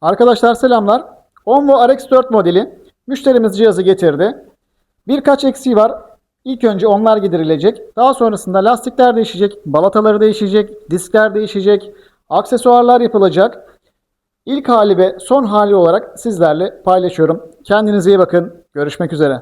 Arkadaşlar selamlar. Onvo RX-4 modeli müşterimiz cihazı getirdi. Birkaç eksiği var. İlk önce onlar giderilecek. Daha sonrasında lastikler değişecek, balataları değişecek, diskler değişecek, aksesuarlar yapılacak. İlk hali ve son hali olarak sizlerle paylaşıyorum. Kendinize iyi bakın. Görüşmek üzere.